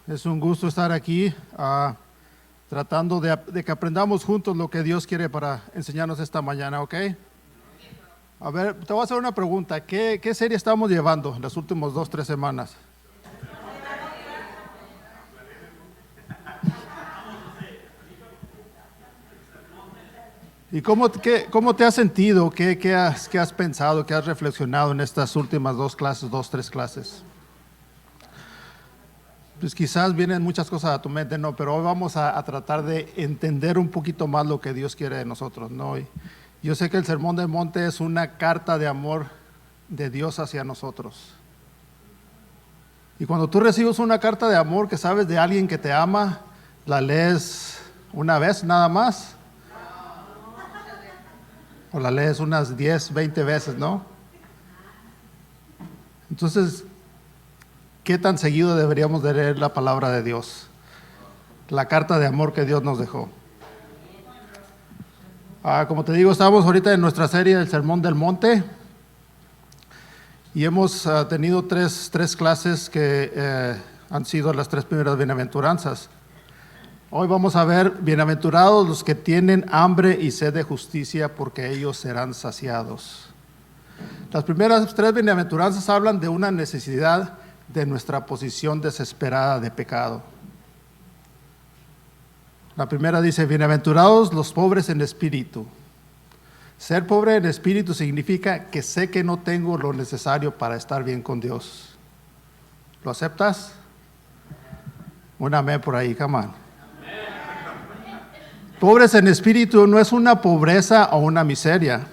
Es un gusto estar aquí tratando de que aprendamos juntos lo que Dios quiere para enseñarnos esta mañana, ¿ok? A ver, te voy a hacer una pregunta. ¿Qué serie estamos llevando en las últimas 2-3 semanas? ¿Y cómo te has sentido? ¿Qué has pensado? ¿Qué has reflexionado en estas últimas 2-3 clases? Pues quizás vienen muchas cosas a tu mente, no, pero hoy vamos a tratar de entender un poquito más lo que Dios quiere de nosotros, ¿no? Y yo sé que el Sermón del Monte es una carta de amor de Dios hacia nosotros. Y cuando tú recibes una carta de amor que sabes de alguien que te ama, ¿la lees una vez nada más? O la lees unas 10, 20 veces, ¿no? Entonces, ¿qué tan seguido deberíamos de leer la palabra de Dios? La carta de amor que Dios nos dejó. Como te digo, estamos ahorita en nuestra serie del Sermón del Monte y hemos tenido tres clases que han sido las 3 primeras bienaventuranzas. Hoy vamos a ver: bienaventurados los que tienen hambre y sed de justicia, porque ellos serán saciados. Las primeras 3 bienaventuranzas hablan de una necesidad de nuestra posición desesperada de pecado. La primera dice: bienaventurados los pobres en espíritu. Ser pobre en espíritu significa que sé que no tengo lo necesario para estar bien con Dios. ¿Lo aceptas? Un amén por ahí, come on. Pobres en espíritu no es una pobreza o una miseria.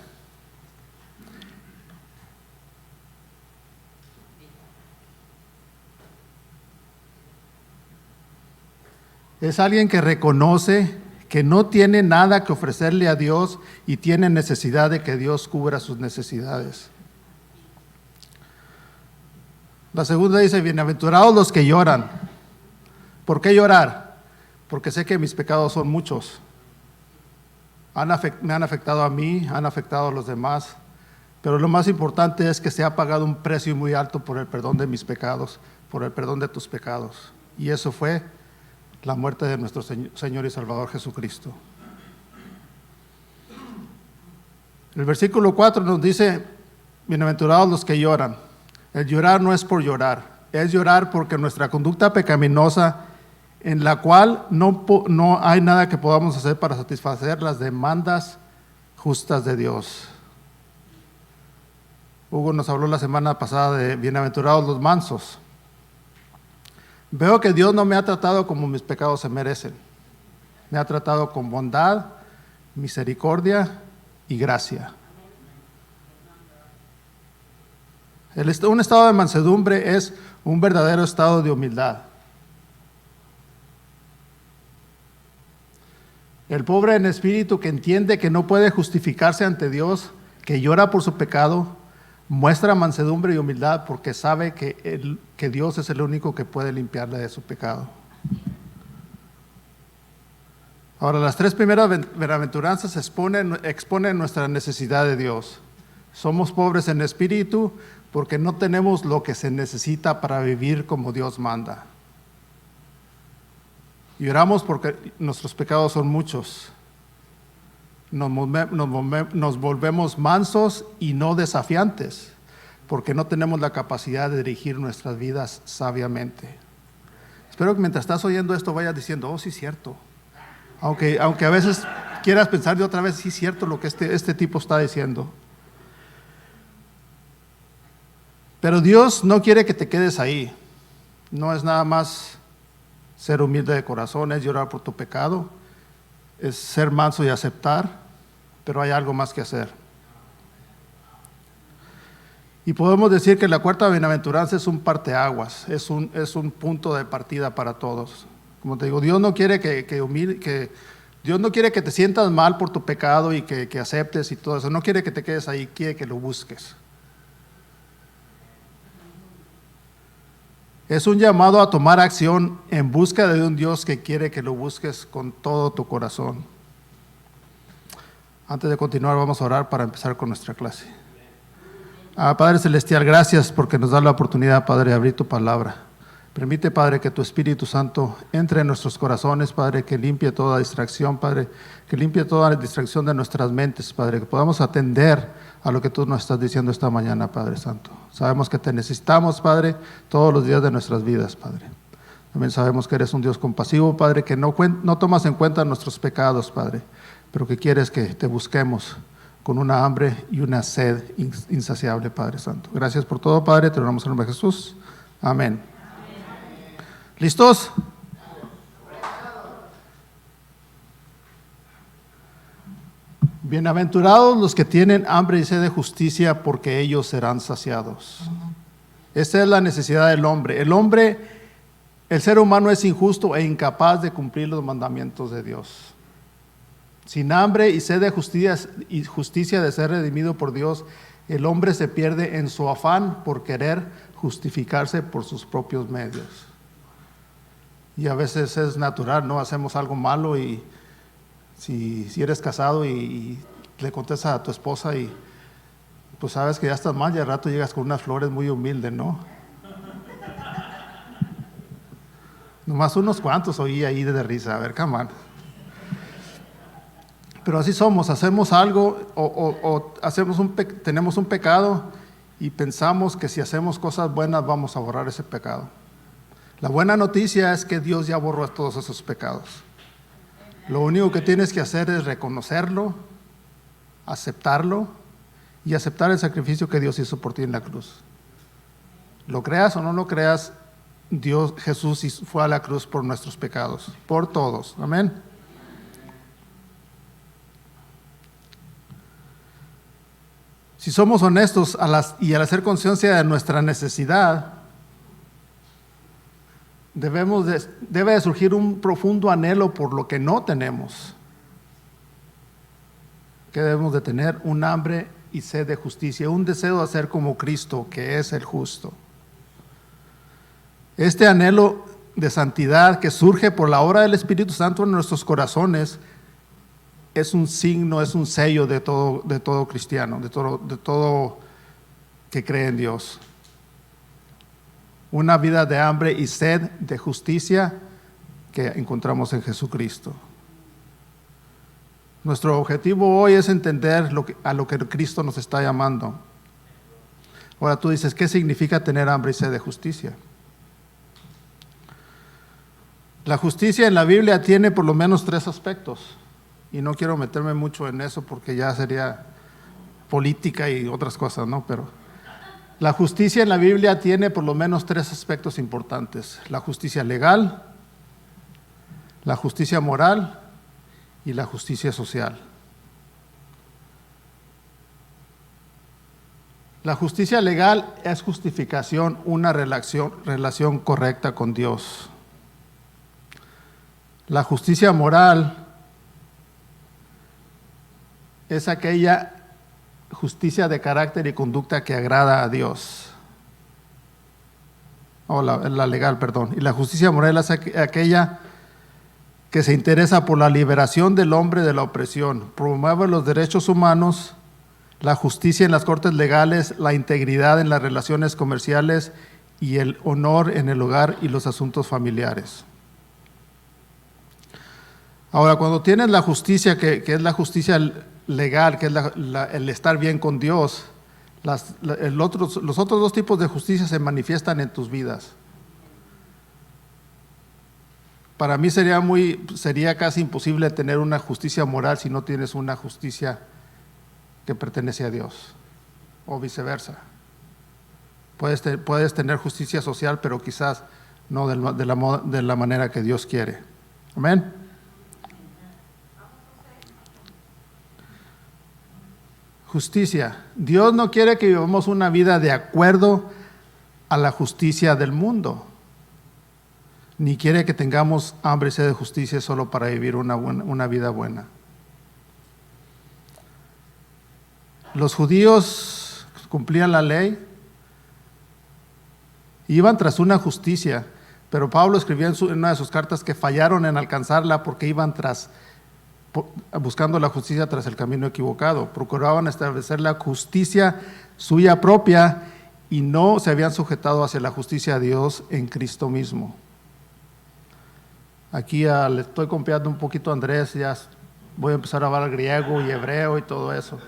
Es alguien que reconoce que no tiene nada que ofrecerle a Dios y tiene necesidad de que Dios cubra sus necesidades. La segunda dice: bienaventurados los que lloran. ¿Por qué llorar? Porque sé que mis pecados son muchos. Me han afectado a mí, han afectado a los demás, pero lo más importante es que se ha pagado un precio muy alto por el perdón de mis pecados, por el perdón de tus pecados. Y eso fue la muerte de nuestro Señor y Salvador Jesucristo. El versículo 4 nos dice: bienaventurados los que lloran. El llorar no es por llorar, es llorar porque nuestra conducta pecaminosa, en la cual no hay nada que podamos hacer para satisfacer las demandas justas de Dios. Hugo nos habló la semana pasada de bienaventurados los mansos. Veo que Dios no me ha tratado como mis pecados se merecen. Me ha tratado con bondad, misericordia y gracia. Un estado de mansedumbre es un verdadero estado de humildad. El pobre en espíritu, que entiende que no puede justificarse ante Dios, que llora por su pecado, muestra mansedumbre y humildad porque sabe que Dios es el único que puede limpiarle de su pecado. Ahora, las 3 primeras bienaventuranzas exponen nuestra necesidad de Dios. Somos pobres en espíritu porque no tenemos lo que se necesita para vivir como Dios manda. Lloramos porque nuestros pecados son muchos. Nos volvemos mansos y no desafiantes, porque no tenemos la capacidad de dirigir nuestras vidas sabiamente. Espero que mientras estás oyendo esto vayas diciendo: oh, sí, cierto. Aunque a veces quieras pensar de otra vez: sí, cierto lo que este tipo está diciendo. Pero Dios no quiere que te quedes ahí. No es nada más ser humilde de corazón, es llorar por tu pecado, es ser manso y aceptar, pero hay algo más que hacer. Y podemos decir que la 4ª bienaventuranza es un parteaguas, es un punto de partida para todos. Como te digo, Dios no quiere Dios no quiere que te sientas mal por tu pecado y que aceptes y todo eso. No quiere que te quedes ahí, quiere que lo busques. Es un llamado a tomar acción en busca de un Dios que quiere que lo busques con todo tu corazón. Antes de continuar, vamos a orar para empezar con nuestra clase. Padre Celestial, gracias porque nos da la oportunidad, Padre, de abrir tu palabra. Permite, Padre, que tu Espíritu Santo entre en nuestros corazones, Padre, que limpie toda distracción, Padre, que limpie toda distracción de nuestras mentes, Padre, que podamos atender a lo que tú nos estás diciendo esta mañana, Padre Santo. Sabemos que te necesitamos, Padre, todos los días de nuestras vidas, Padre. También sabemos que eres un Dios compasivo, Padre, que no tomas en cuenta nuestros pecados, Padre, pero que quieres que te busquemos con una hambre y una sed insaciable, Padre Santo. Gracias por todo, Padre, te lo damos en el nombre de Jesús. Amén. ¿Listos? Bienaventurados los que tienen hambre y sed de justicia, porque ellos serán saciados. Esta es la necesidad del hombre. El ser humano es injusto e incapaz de cumplir los mandamientos de Dios. Sin hambre y sed de justicia de ser redimido por Dios, el hombre se pierde en su afán por querer justificarse por sus propios medios. Y a veces es natural, ¿no? Hacemos algo malo y si eres casado y le contestas a tu esposa y pues sabes que ya estás mal y al rato llegas con unas flores muy humildes, ¿no? Nomás unos cuantos oí ahí de risa, a ver, come on. Pero así somos, hacemos algo o tenemos un pecado y pensamos que si hacemos cosas buenas vamos a borrar ese pecado. La buena noticia es que Dios ya borró todos esos pecados. Lo único que tienes que hacer es reconocerlo, aceptarlo y aceptar el sacrificio que Dios hizo por ti en la cruz. Lo creas o no lo creas, Jesús fue a la cruz por nuestros pecados, por todos. Amén. Si somos honestos y al hacer conciencia de nuestra necesidad, debe de surgir un profundo anhelo por lo que no tenemos. Que debemos de tener un hambre y sed de justicia, un deseo de ser como Cristo, que es el justo. Este anhelo de santidad que surge por la obra del Espíritu Santo en nuestros corazones es un signo, es un sello de todo cristiano, de todo que cree en Dios. Una vida de hambre y sed de justicia que encontramos en Jesucristo. Nuestro objetivo hoy es entender a lo que Cristo nos está llamando. Ahora tú dices, ¿qué significa tener hambre y sed de justicia? La justicia en la Biblia tiene por lo menos 3 aspectos. Y no quiero meterme mucho en eso porque ya sería política y otras cosas, ¿no? Pero la justicia en la Biblia tiene por lo menos 3 aspectos importantes: la justicia legal, la justicia moral y la justicia social. La justicia legal es justificación, una relación correcta con Dios. La justicia moral es aquella justicia de carácter y conducta que agrada a Dios. La legal, perdón. Y la justicia moral es aquella que se interesa por la liberación del hombre de la opresión, promueve los derechos humanos, la justicia en las cortes legales, la integridad en las relaciones comerciales y el honor en el hogar y los asuntos familiares. Ahora, cuando tienes la justicia, que es la justicia legal, que es el estar bien con Dios, los otros 2 tipos de justicia se manifiestan en tus vidas. Para mí sería casi imposible tener una justicia moral si no tienes una justicia que pertenece a Dios, o viceversa. Puedes tener justicia social, pero quizás no de la manera que Dios quiere. Amén. Justicia. Dios no quiere que vivamos una vida de acuerdo a la justicia del mundo, ni quiere que tengamos hambre y sed de justicia solo para vivir una vida buena. Los judíos cumplían la ley, iban tras una justicia, pero Pablo escribía en una de sus cartas que fallaron en alcanzarla porque iban buscando la justicia tras el camino equivocado. Procuraban establecer la justicia suya propia y no se habían sujetado hacia la justicia de Dios en Cristo mismo. Aquí le estoy copiando un poquito a Andrés, ya voy a empezar a hablar griego y hebreo y todo eso.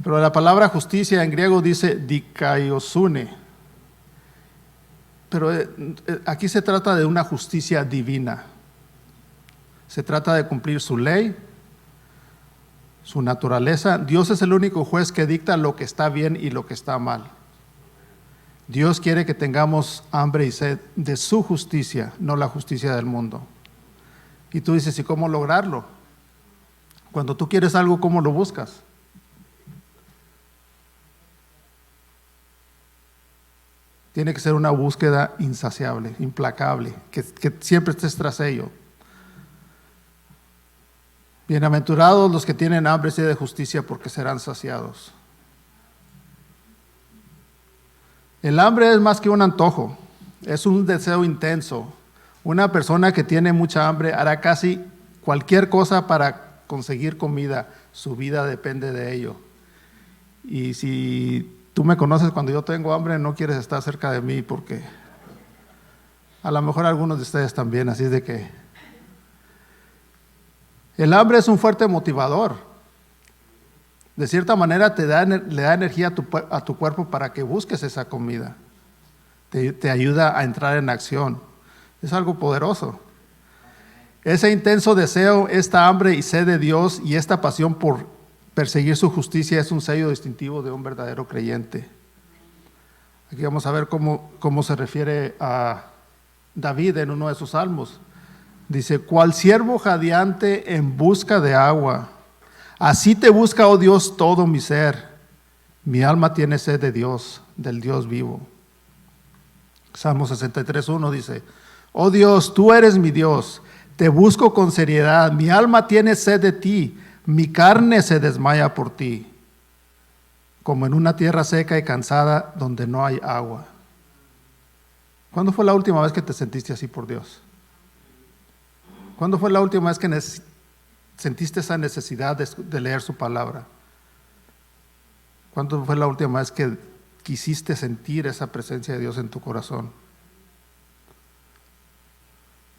Pero la palabra justicia en griego dice dikaiosune. Pero aquí se trata de una justicia divina. Se trata de cumplir su ley, su naturaleza. Dios es el único juez que dicta lo que está bien y lo que está mal. Dios quiere que tengamos hambre y sed de su justicia, no la justicia del mundo. Y tú dices, ¿y cómo lograrlo? Cuando tú quieres algo, ¿cómo lo buscas? Tiene que ser una búsqueda insaciable, implacable, que siempre estés tras ello. Bienaventurados los que tienen hambre y sed de justicia, porque serán saciados. El hambre es más que un antojo, es un deseo intenso. Una persona que tiene mucha hambre hará casi cualquier cosa para conseguir comida. Su vida depende de ello. Y si tú me conoces, cuando yo tengo hambre no quieres estar cerca de mí, porque a lo mejor algunos de ustedes también, así es de que el hambre es un fuerte motivador. De cierta manera le da energía a tu cuerpo para que busques esa comida. Te ayuda a entrar en acción. Es algo poderoso. Ese intenso deseo, esta hambre y sed de Dios y esta pasión por perseguir su justicia es un sello distintivo de un verdadero creyente. Aquí vamos a ver cómo se refiere a David en uno de sus salmos. Dice, cual siervo jadeante en busca de agua, así te busca, oh Dios, todo mi ser. Mi alma tiene sed de Dios, del Dios vivo. Salmo 63:1 dice, oh Dios, tú eres mi Dios, te busco con seriedad, mi alma tiene sed de ti, mi carne se desmaya por ti, como en una tierra seca y cansada donde no hay agua. ¿Cuándo fue la última vez que te sentiste así por Dios? ¿Cuándo fue la última vez que sentiste esa necesidad de leer su palabra? ¿Cuándo fue la última vez que quisiste sentir esa presencia de Dios en tu corazón?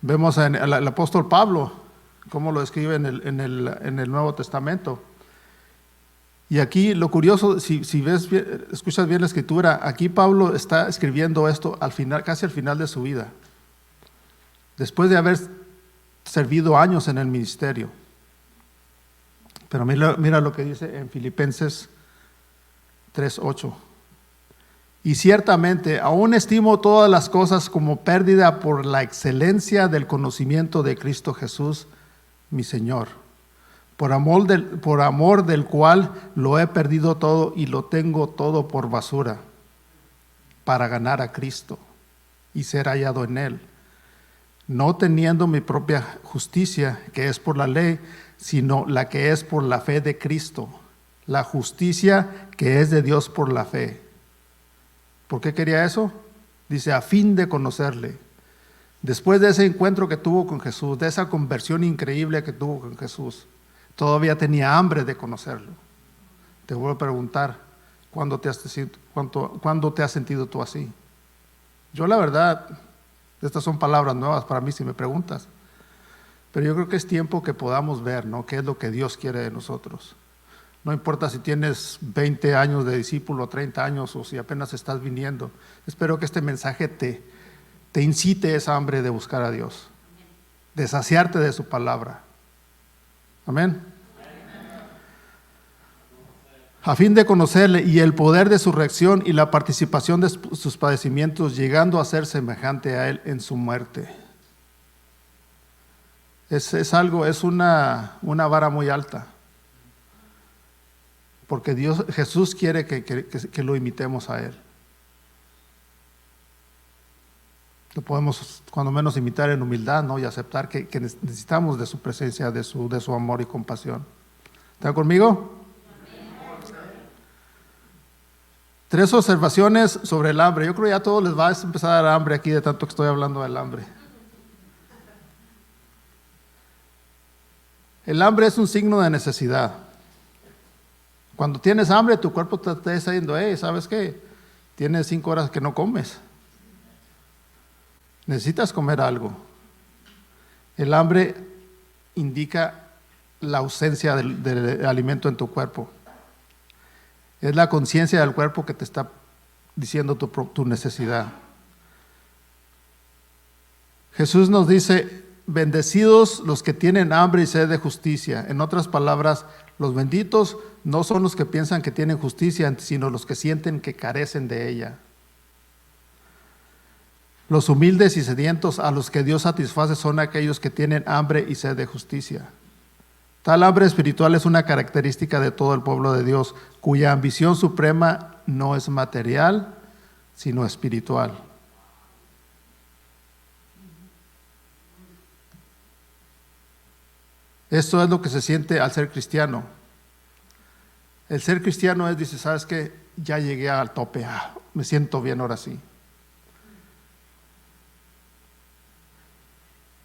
Vemos al apóstol Pablo, cómo lo describe en el Nuevo Testamento. Y aquí lo curioso, si escuchas bien la escritura, aquí Pablo está escribiendo esto casi al final de su vida, después de haber servido años en el ministerio. Pero mira lo que dice en Filipenses 3:8. Y ciertamente aún estimo todas las cosas como pérdida por la excelencia del conocimiento de Cristo Jesús, mi Señor, por amor del cual lo he perdido todo y lo tengo todo por basura, para ganar a Cristo y ser hallado en Él, no teniendo mi propia justicia, que es por la ley, sino la que es por la fe de Cristo, la justicia que es de Dios por la fe. ¿Por qué quería eso? Dice, a fin de conocerle. Después de ese encuentro que tuvo con Jesús, de esa conversión increíble que tuvo con Jesús, todavía tenía hambre de conocerlo. Te vuelvo a preguntar, ¿cuándo te has sentido tú así? Yo la verdad, estas son palabras nuevas para mí si me preguntas, pero yo creo que es tiempo que podamos ver, ¿no?, qué es lo que Dios quiere de nosotros. No importa si tienes 20 años de discípulo, 30 años o si apenas estás viniendo. Espero que este mensaje te incite esa hambre de buscar a Dios, de saciarte de su palabra. Amén. A fin de conocerle y el poder de su reacción y la participación de sus padecimientos, llegando a ser semejante a Él en su muerte. Es una vara muy alta. Porque Jesús quiere que lo imitemos a Él. Lo podemos cuando menos imitar en humildad, ¿no?, y aceptar que necesitamos de su presencia, de su amor y compasión. ¿Están conmigo? 3 observaciones sobre el hambre. Yo creo que ya a todos les va a empezar a dar hambre aquí de tanto que estoy hablando del hambre. El hambre es un signo de necesidad. Cuando tienes hambre, tu cuerpo te está diciendo, ¿sabes qué? Tienes 5 horas que no comes. Necesitas comer algo. El hambre indica la ausencia del alimento en tu cuerpo. Es la conciencia del cuerpo que te está diciendo tu necesidad. Jesús nos dice, bendecidos los que tienen hambre y sed de justicia. En otras palabras, los benditos no son los que piensan que tienen justicia, sino los que sienten que carecen de ella. Los humildes y sedientos a los que Dios satisface son aquellos que tienen hambre y sed de justicia. Tal hambre espiritual es una característica de todo el pueblo de Dios, cuya ambición suprema no es material, sino espiritual. Esto es lo que se siente al ser cristiano. El ser cristiano es, dice, ¿sabes qué? Ya llegué al tope, me siento bien ahora sí.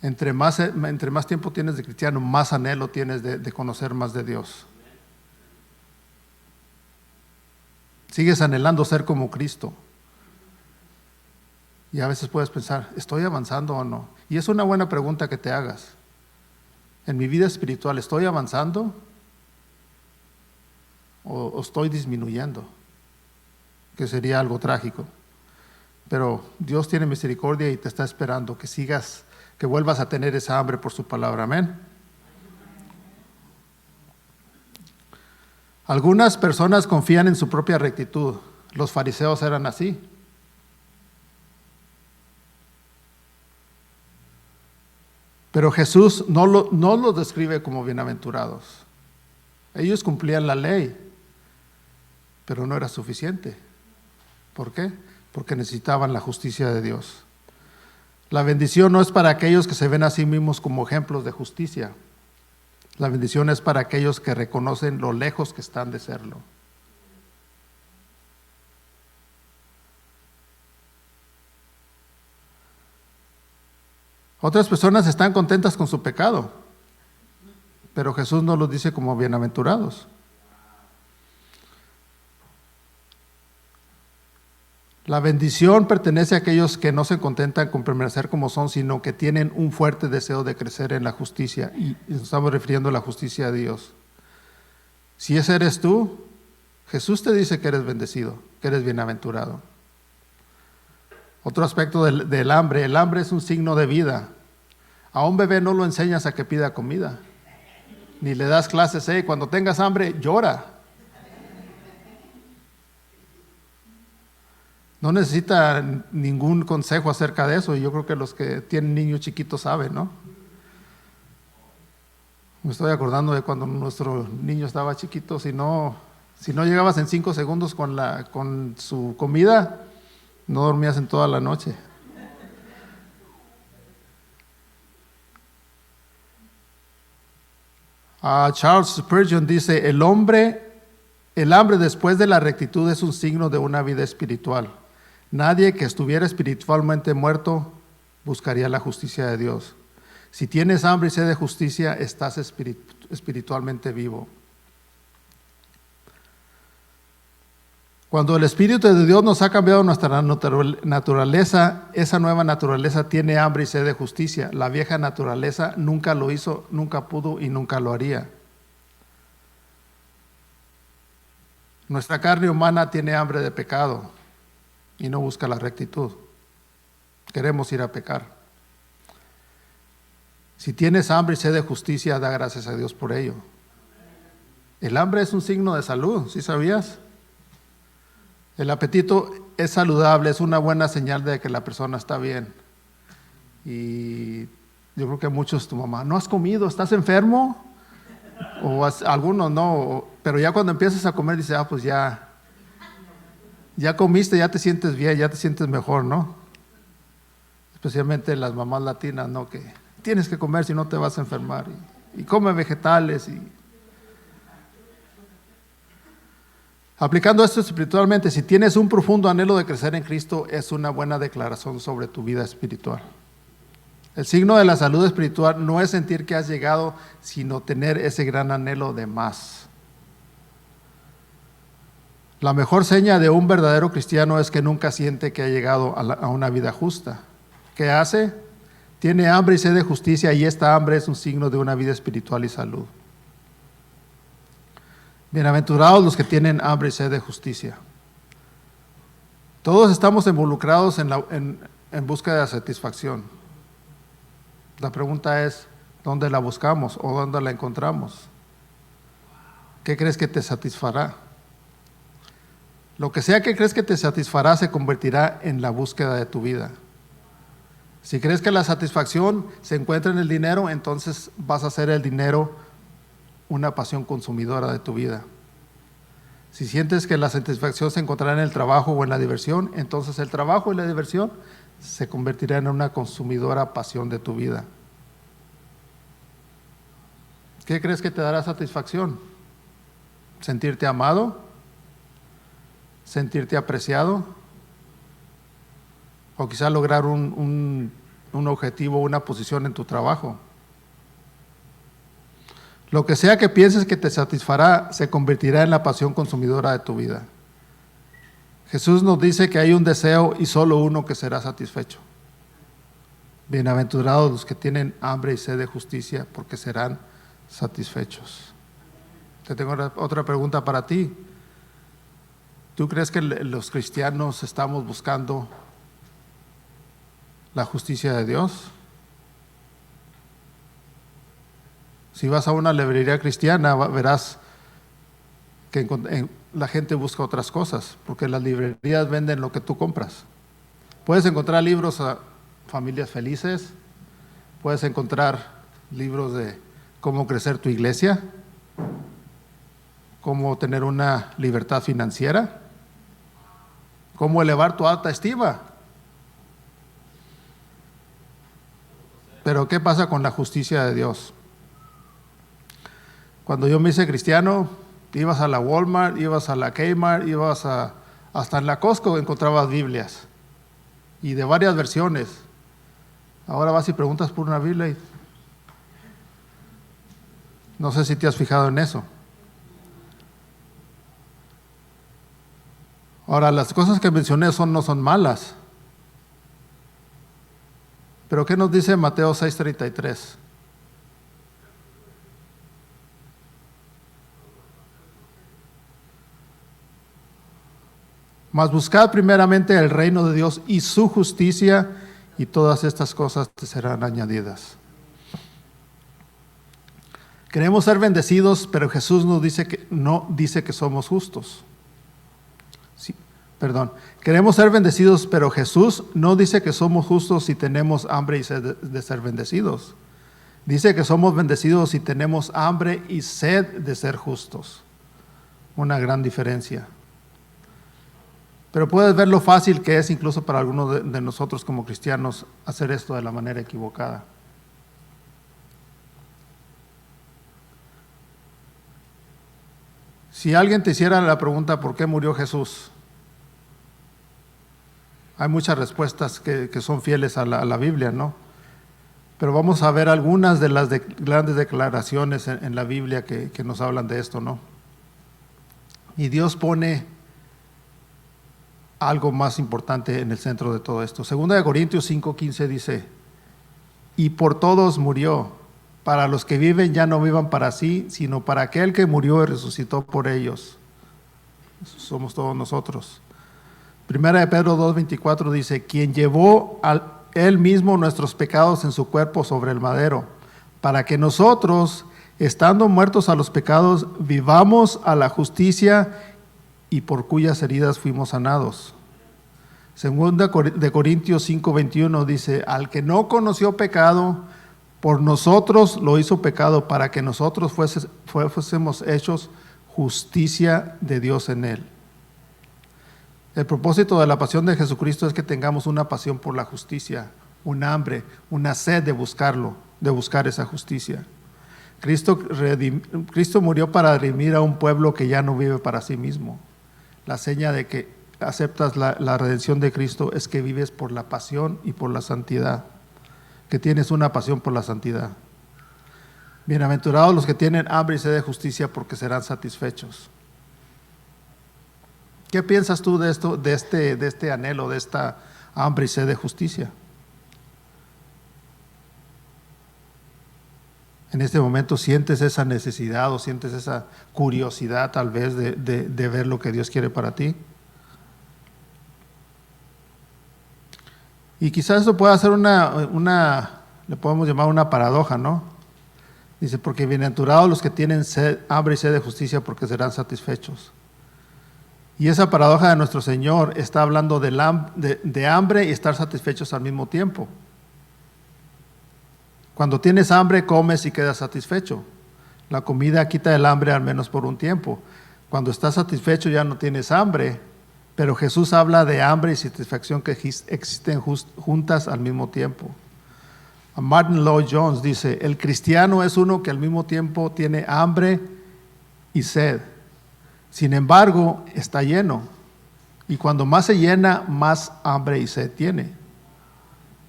Entre más tiempo tienes de cristiano, más anhelo tienes de conocer más de Dios. Sigues anhelando ser como Cristo. Y a veces puedes pensar, ¿estoy avanzando o no? Y es una buena pregunta que te hagas. En mi vida espiritual, ¿estoy avanzando o estoy disminuyendo? Que sería algo trágico. Pero Dios tiene misericordia y te está esperando que sigas, que vuelvas a tener esa hambre por su palabra. Amén. Algunas personas confían en su propia rectitud. Los fariseos eran así. Pero Jesús no los describe como bienaventurados. Ellos cumplían la ley, pero no era suficiente. ¿Por qué? Porque necesitaban la justicia de Dios. La bendición no es para aquellos que se ven a sí mismos como ejemplos de justicia. La bendición es para aquellos que reconocen lo lejos que están de serlo. Otras personas están contentas con su pecado, pero Jesús no los dice como bienaventurados. La bendición pertenece a aquellos que no se contentan con permanecer como son, sino que tienen un fuerte deseo de crecer en la justicia. Y nos estamos refiriendo a la justicia de Dios. Si ese eres tú, Jesús te dice que eres bendecido, que eres bienaventurado. Otro aspecto del hambre, el hambre es un signo de vida. A un bebé no lo enseñas a que pida comida, ni le das clases, cuando tengas hambre, llora. No necesita ningún consejo acerca de eso, y yo creo que los que tienen niños chiquitos saben, ¿no? Me estoy acordando de cuando nuestro niño estaba chiquito, si no llegabas en 5 segundos con su comida, no dormías en toda la noche. Charles Spurgeon dice, el hambre después de la rectitud es un signo de una vida espiritual. Nadie que estuviera espiritualmente muerto buscaría la justicia de Dios. Si tienes hambre y sed de justicia, estás espiritualmente vivo. Cuando el Espíritu de Dios nos ha cambiado nuestra naturaleza, esa nueva naturaleza tiene hambre y sed de justicia. La vieja naturaleza nunca lo hizo, nunca pudo y nunca lo haría. Nuestra carne humana tiene hambre de pecado y no busca la rectitud. Queremos ir a pecar. Si tienes hambre y sed de justicia, da gracias a Dios por ello. El hambre es un signo de salud, ¿sí sabías? El apetito es saludable, es una buena señal de que la persona está bien. Y yo creo que muchos, tu mamá, ¿no has comido? ¿Estás enfermo? O algunos no, pero ya cuando empiezas a comer dices, pues ya comiste, ya te sientes bien, ya te sientes mejor, ¿no? Especialmente las mamás latinas, ¿no? Que tienes que comer si no te vas a enfermar. Y come vegetales y... Aplicando esto espiritualmente, si tienes un profundo anhelo de crecer en Cristo, es una buena declaración sobre tu vida espiritual. El signo de la salud espiritual no es sentir que has llegado, sino tener ese gran anhelo de más. La mejor seña de un verdadero cristiano es que nunca siente que ha llegado a una vida justa. ¿Qué hace? Tiene hambre y sed de justicia, y esta hambre es un signo de una vida espiritual y salud. Bienaventurados los que tienen hambre y sed de justicia. Todos estamos involucrados en búsqueda de satisfacción. La pregunta es, ¿dónde la buscamos o dónde la encontramos? ¿Qué crees que te satisfará? Lo que sea que crees que te satisfará se convertirá en la búsqueda de tu vida. Si crees que la satisfacción se encuentra en el dinero, entonces vas a hacer el dinero una pasión consumidora de tu vida. Si sientes que la satisfacción se encontrará en el trabajo o en la diversión, entonces el trabajo y la diversión se convertirá en una consumidora pasión de tu vida. ¿Qué crees que te dará satisfacción? ¿Sentirte amado? ¿Sentirte apreciado? O quizá lograr un objetivo, una posición en tu trabajo. Lo que sea que pienses que te satisfará, se convertirá en la pasión consumidora de tu vida. Jesús nos dice que hay un deseo y solo uno que será satisfecho. Bienaventurados los que tienen hambre y sed de justicia, porque serán satisfechos. Te tengo otra pregunta para ti. ¿Tú crees que los cristianos estamos buscando la justicia de Dios? Si vas a una librería cristiana, verás que la gente busca otras cosas, porque las librerías venden lo que tú compras. Puedes encontrar libros a familias felices, puedes encontrar libros de cómo crecer tu iglesia, cómo tener una libertad financiera, cómo elevar tu alta estima. Pero ¿qué pasa con la justicia de Dios? Cuando yo me hice cristiano, ibas a la Walmart, ibas a la Kmart, hasta en la Costco encontrabas Biblias, y de varias versiones. Ahora vas y preguntas por una Biblia y no sé si te has fijado en eso. Ahora, las cosas que mencioné no son malas. Pero ¿qué nos dice Mateo 6:33? Mas buscad primeramente el reino de Dios y su justicia, y todas estas cosas te serán añadidas. Queremos ser bendecidos, pero Jesús nos dice que no dice que somos justos. Queremos ser bendecidos, pero Jesús no dice que somos justos si tenemos hambre y sed de ser bendecidos. Dice que somos bendecidos si tenemos hambre y sed de ser justos. Una gran diferencia. Pero puedes ver lo fácil que es incluso para algunos de nosotros como cristianos hacer esto de la manera equivocada. Si alguien te hiciera la pregunta ¿por qué murió Jesús? Hay muchas respuestas que son fieles a la Biblia, ¿no? Pero vamos a ver algunas de las grandes declaraciones en la Biblia que nos hablan de esto, ¿no? Y Dios pone algo más importante en el centro de todo esto. Segunda de Corintios 5:15 dice: y por todos murió, para los que viven ya no vivan para sí, sino para aquel que murió y resucitó por ellos. Eso somos todos nosotros. Primera de Pedro 2:24 dice: quien llevó él mismo nuestros pecados en su cuerpo sobre el madero, para que nosotros, estando muertos a los pecados, vivamos a la justicia, y por cuyas heridas fuimos sanados. Segunda de Corintios 5:21 dice: al que no conoció pecado, por nosotros lo hizo pecado, para que nosotros fuésemos hechos justicia de Dios en él. El propósito de la pasión de Jesucristo es que tengamos una pasión por la justicia, un hambre, una sed de buscarlo, de buscar esa justicia. Cristo murió para redimir a un pueblo que ya no vive para sí mismo. La seña de que aceptas la redención de Cristo es que vives por la pasión y por la santidad, que tienes una pasión por la santidad. Bienaventurados los que tienen hambre y sed de justicia, porque serán satisfechos. ¿Qué piensas tú de esto, de este anhelo, de esta hambre y sed de justicia? En este momento sientes esa necesidad o sientes esa curiosidad tal vez de ver lo que Dios quiere para ti. Y quizás eso pueda ser le podemos llamar una paradoja, ¿no? Dice, porque bienaventurados los que tienen hambre y sed de justicia, porque serán satisfechos. Y esa paradoja de nuestro Señor está hablando de hambre y estar satisfechos al mismo tiempo. Cuando tienes hambre, comes y quedas satisfecho. La comida quita el hambre al menos por un tiempo. Cuando estás satisfecho ya no tienes hambre, pero Jesús habla de hambre y satisfacción que existen juntas al mismo tiempo. Martin Lloyd Jones dice, el cristiano es uno que al mismo tiempo tiene hambre y sed. Sin embargo, está lleno. Y cuando más se llena, más hambre y sed tiene.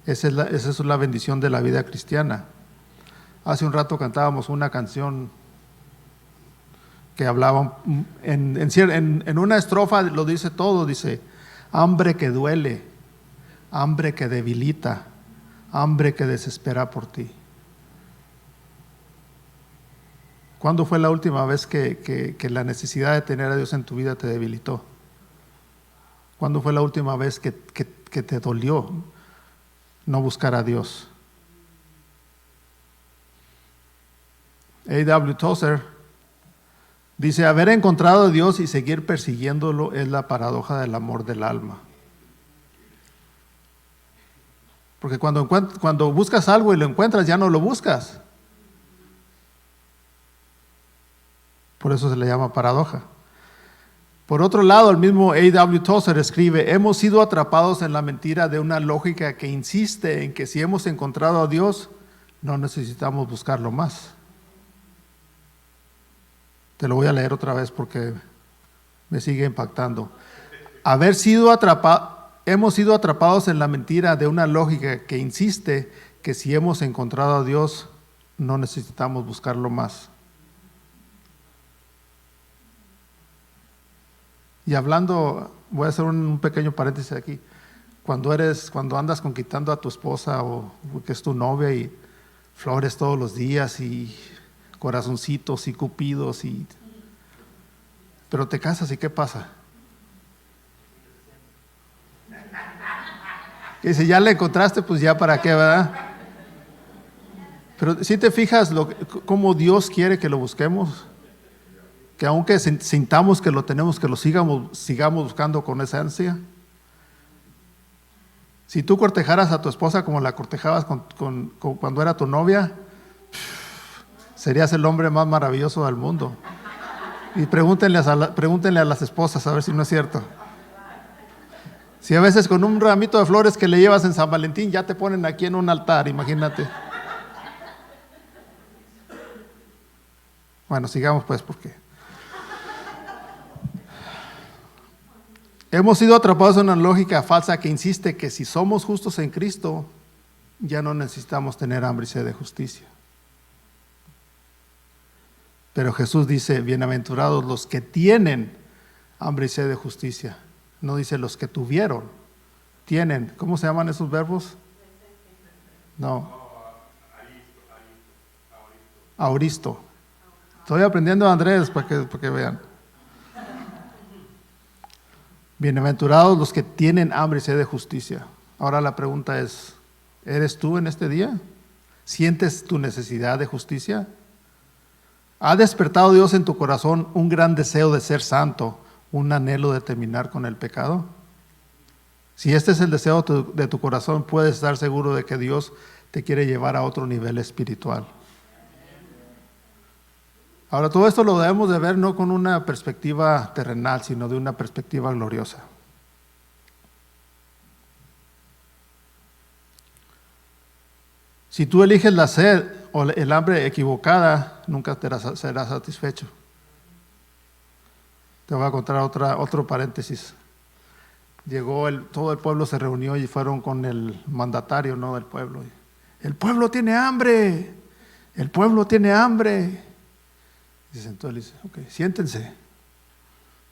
Esa es la bendición de la vida cristiana. Hace un rato cantábamos una canción que hablaba, en una estrofa lo dice todo, dice, hambre que duele, hambre que debilita, hambre que desespera por ti. ¿Cuándo fue la última vez que la necesidad de tener a Dios en tu vida te debilitó? ¿Cuándo fue la última vez que te dolió no buscar a Dios? A.W. Tozer dice, haber encontrado a Dios y seguir persiguiéndolo es la paradoja del amor del alma. Porque cuando buscas algo y lo encuentras, ya no lo buscas. Por eso se le llama paradoja. Por otro lado, el mismo A.W. Tozer escribe, hemos sido atrapados en la mentira de una lógica que insiste en que si hemos encontrado a Dios, no necesitamos buscarlo más. Te lo voy a leer otra vez porque me sigue impactando. Hemos sido atrapados en la mentira de una lógica que insiste que si hemos encontrado a Dios, no necesitamos buscarlo más. Y hablando, voy a hacer un pequeño paréntesis aquí. Cuando andas conquistando a tu esposa o que es tu novia y flores todos los días y corazoncitos y cupidos pero te casas y ¿qué pasa? Y dice, ya le encontraste, pues ya para qué, ¿verdad? Pero si te fijas cómo Dios quiere que lo busquemos, que aunque sintamos que lo tenemos, que lo sigamos buscando con esa ansia. Si tú cortejaras a tu esposa como la cortejabas cuando era tu novia, serías el hombre más maravilloso del mundo. Y pregúntenle a las esposas a ver si no es cierto. Si a veces con un ramito de flores que le llevas en San Valentín ya te ponen aquí en un altar, imagínate. Bueno, sigamos pues porque hemos sido atrapados en una lógica falsa que insiste que si somos justos en Cristo, ya no necesitamos tener hambre y sed de justicia. Pero Jesús dice, bienaventurados los que tienen hambre y sed de justicia. No dice los que tuvieron, tienen. ¿Cómo se llaman esos verbos? No. Auristo. Estoy aprendiendo a Andrés para que vean. Bienaventurados los que tienen hambre y sed de justicia. Ahora la pregunta es, ¿eres tú en este día? ¿Sientes tu necesidad de justicia? ¿Ha despertado Dios en tu corazón un gran deseo de ser santo, un anhelo de terminar con el pecado? Si este es el deseo de tu corazón, puedes estar seguro de que Dios te quiere llevar a otro nivel espiritual. Ahora, todo esto lo debemos de ver no con una perspectiva terrenal, sino de una perspectiva gloriosa. Si tú eliges la sed o el hambre equivocada, nunca serás satisfecho. Te voy a contar otro paréntesis. Todo el pueblo se reunió y fueron con el mandatario, ¿no?, del pueblo. El pueblo tiene hambre, el pueblo tiene hambre. Entonces dice, ok, siéntense.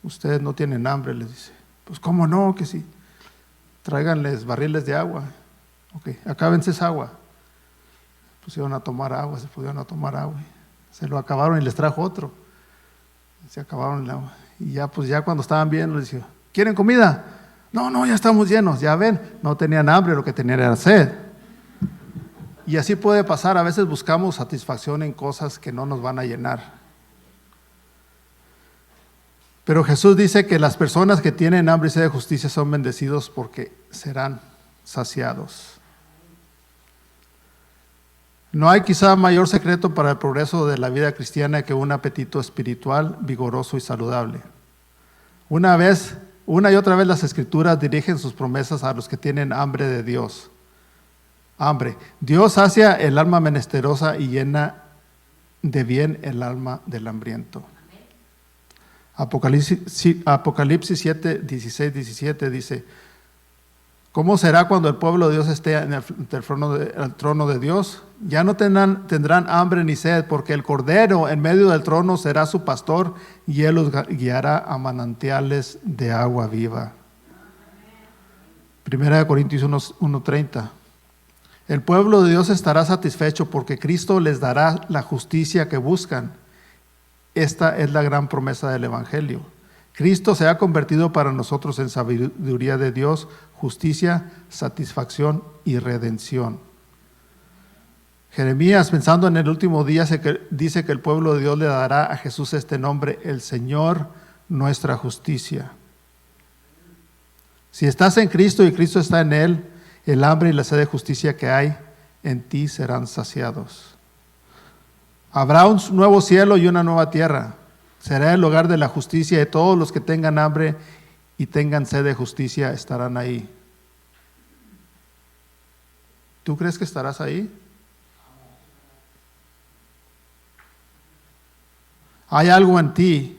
Ustedes no tienen hambre, les dice. Pues cómo no, que sí. Tráiganles barriles de agua. Ok, acábense esa agua. Pusieron a tomar agua, se pudieron a tomar agua. Se lo acabaron y les trajo otro. Se acabaron el agua. Y ya, pues ya cuando estaban bien, les dijo, ¿quieren comida? No, ya estamos llenos. Ya ven, no tenían hambre, lo que tenían era sed. Y así puede pasar. A veces buscamos satisfacción en cosas que no nos van a llenar. Pero Jesús dice que las personas que tienen hambre y sed de justicia son bendecidos porque serán saciados. No hay quizá mayor secreto para el progreso de la vida cristiana que un apetito espiritual vigoroso y saludable. Una y otra vez las Escrituras dirigen sus promesas a los que tienen hambre de Dios. Hambre. Dios sacia el alma menesterosa y llena de bien el alma del hambriento. Apocalipsis 7, 16, 17 dice: ¿cómo será cuando el pueblo de Dios esté en el trono de Dios? Ya no tendrán hambre ni sed, porque el Cordero en medio del trono será su pastor y él los guiará a manantiales de agua viva. 1 Corintios 1:30. El pueblo de Dios estará satisfecho porque Cristo les dará la justicia que buscan. Esta es la gran promesa del Evangelio. Cristo se ha convertido para nosotros en sabiduría de Dios, justicia, satisfacción y redención. Jeremías, pensando en el último día, dice que el pueblo de Dios le dará a Jesús este nombre: el Señor, nuestra justicia. Si estás en Cristo y Cristo está en él, el hambre y la sed de justicia que hay en ti serán saciados. Habrá un nuevo cielo y una nueva tierra. Será el hogar de la justicia y todos los que tengan hambre y tengan sed de justicia estarán ahí. ¿Tú crees que estarás ahí? ¿Hay algo en ti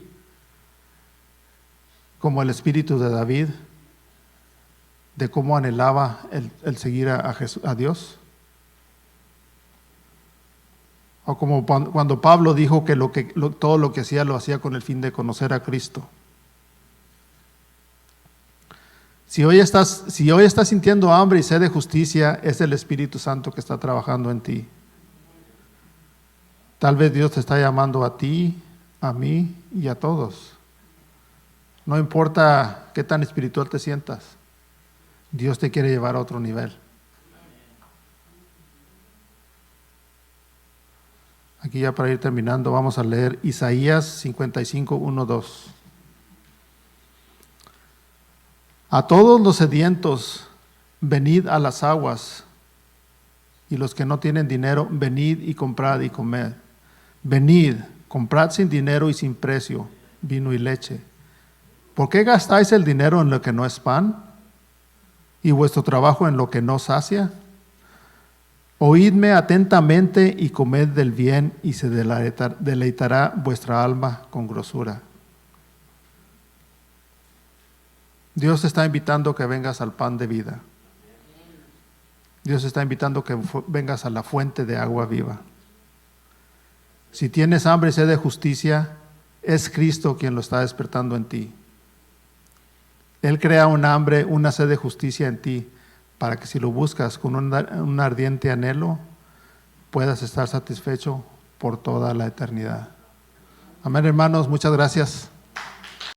como el espíritu de David, de cómo anhelaba el seguir a Dios? O como cuando Pablo dijo que todo lo que hacía lo hacía con el fin de conocer a Cristo. Si hoy estás sintiendo hambre y sed de justicia, es el Espíritu Santo que está trabajando en ti. Tal vez Dios te está llamando a ti, a mí y a todos. No importa qué tan espiritual te sientas, Dios te quiere llevar a otro nivel. Aquí ya para ir terminando, vamos a leer Isaías 55, 1, 2. A todos los sedientos, venid a las aguas, y los que no tienen dinero, venid y comprad y comed. Venid, comprad sin dinero y sin precio, vino y leche. ¿Por qué gastáis el dinero en lo que no es pan, y vuestro trabajo en lo que no sacia? Oídme atentamente y comed del bien, y se deleitará vuestra alma con grosura. Dios te está invitando a que vengas al pan de vida. Dios te está invitando a que vengas a la fuente de agua viva. Si tienes hambre y sed de justicia, es Cristo quien lo está despertando en ti. Él crea un hambre, una sed de justicia en ti, para que si lo buscas con un ardiente anhelo, puedas estar satisfecho por toda la eternidad. Amén, hermanos, muchas gracias.